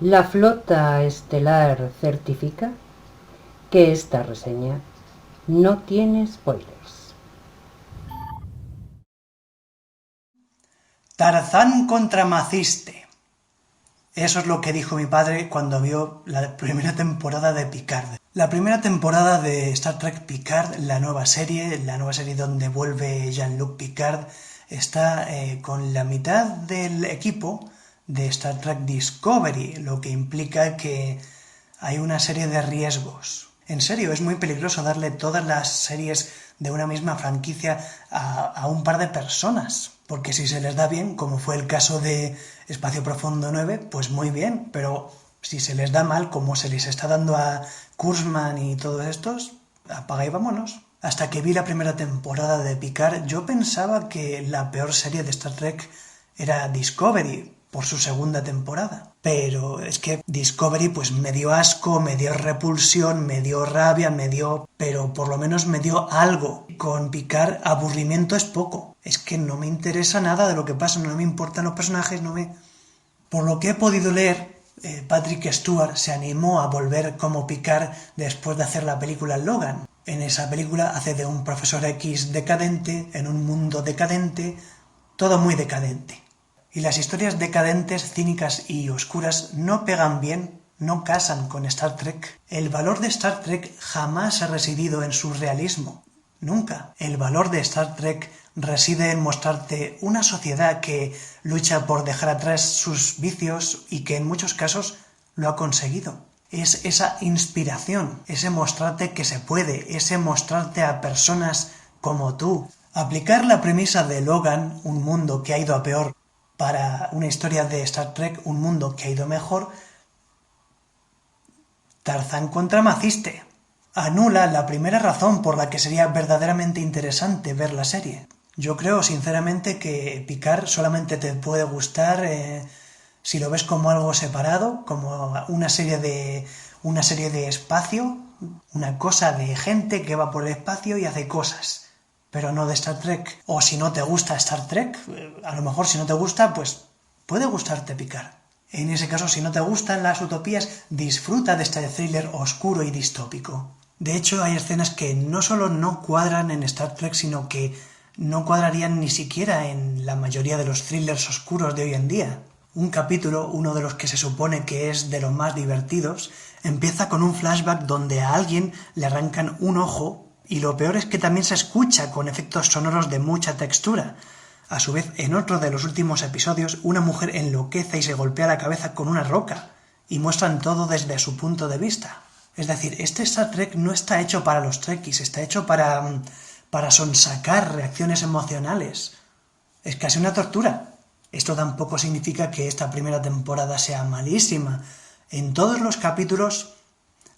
La flota estelar certifica que esta reseña no tiene spoilers. Tarzán contra Maciste. Eso es lo que dijo mi padre cuando vio la primera temporada de Picard. La primera temporada de Star Trek Picard, la nueva serie donde vuelve Jean-Luc Picard, está con la mitad del equipo de Star Trek Discovery, lo que implica que hay una serie de riesgos. En serio, es muy peligroso darle todas las series de una misma franquicia a un par de personas, porque si se les da bien, como fue el caso de Espacio Profundo 9, pues muy bien, pero si se les da mal, como se les está dando a Kurtzman y todos estos, apaga y vámonos. Hasta que vi la primera temporada de Picard, yo pensaba que la peor serie de Star Trek era Discovery, por su segunda temporada. Pero es que Discovery pues me dio asco, me dio repulsión, me dio rabia, pero por lo menos me dio algo. Con Picard aburrimiento es poco. Es que no me interesa nada de lo que pasa, no me importan los personajes, no me... Por lo que he podido leer, Patrick Stewart se animó a volver como Picard después de hacer la película Logan. En esa película hace de un profesor X decadente, en un mundo decadente, todo muy decadente. Y las historias decadentes, cínicas y oscuras no pegan bien, no casan con Star Trek. El valor de Star Trek jamás ha residido en su realismo. Nunca. El valor de Star Trek reside en mostrarte una sociedad que lucha por dejar atrás sus vicios y que en muchos casos lo ha conseguido. Es esa inspiración, ese mostrarte que se puede, ese mostrarte a personas como tú. Aplicar la premisa de Logan, un mundo que ha ido a peor, para una historia de Star Trek, un mundo que ha ido mejor, Tarzán contra Maciste. Anula la primera razón por la que sería verdaderamente interesante ver la serie. Yo creo sinceramente que Picard solamente te puede gustar si lo ves como algo separado, como una serie de espacio, una cosa de gente que va por el espacio y hace cosas, pero no de Star Trek. O si no te gusta Star Trek, a lo mejor si no te gusta, pues puede gustarte Picard. En ese caso, si no te gustan las utopías, disfruta de este thriller oscuro y distópico. De hecho, hay escenas que no solo no cuadran en Star Trek, sino que no cuadrarían ni siquiera en la mayoría de los thrillers oscuros de hoy en día. Un capítulo, uno de los que se supone que es de los más divertidos, empieza con un flashback donde a alguien le arrancan un ojo y lo peor es que también se escucha con efectos sonoros de mucha textura. A su vez, en otro de los últimos episodios, una mujer enloquece y se golpea la cabeza con una roca, y muestran todo desde su punto de vista. Es decir, este Star Trek no está hecho para los trekkies, está hecho para sonsacar reacciones emocionales. Es casi una tortura. Esto tampoco significa que esta primera temporada sea malísima. En todos los capítulos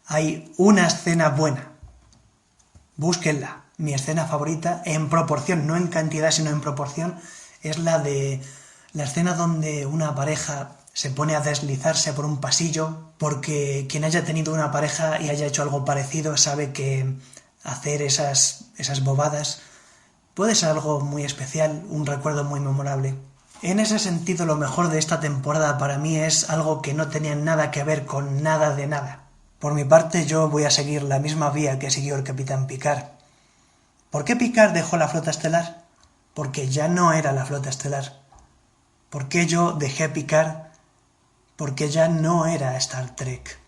hay una escena buena. Búsquenla. Mi escena favorita, en proporción, no en cantidad, sino en proporción, es la escena donde una pareja se pone a deslizarse por un pasillo, porque quien haya tenido una pareja y haya hecho algo parecido sabe que hacer esas bobadas puede ser algo muy especial, un recuerdo muy memorable. En ese sentido, lo mejor de esta temporada para mí es algo que no tenía nada que ver con nada de nada. Por mi parte, yo voy a seguir la misma vía que siguió el Capitán Picard. ¿Por qué Picard dejó la flota estelar? Porque ya no era la flota estelar. ¿Por qué yo dejé Picard? Porque ya no era Star Trek.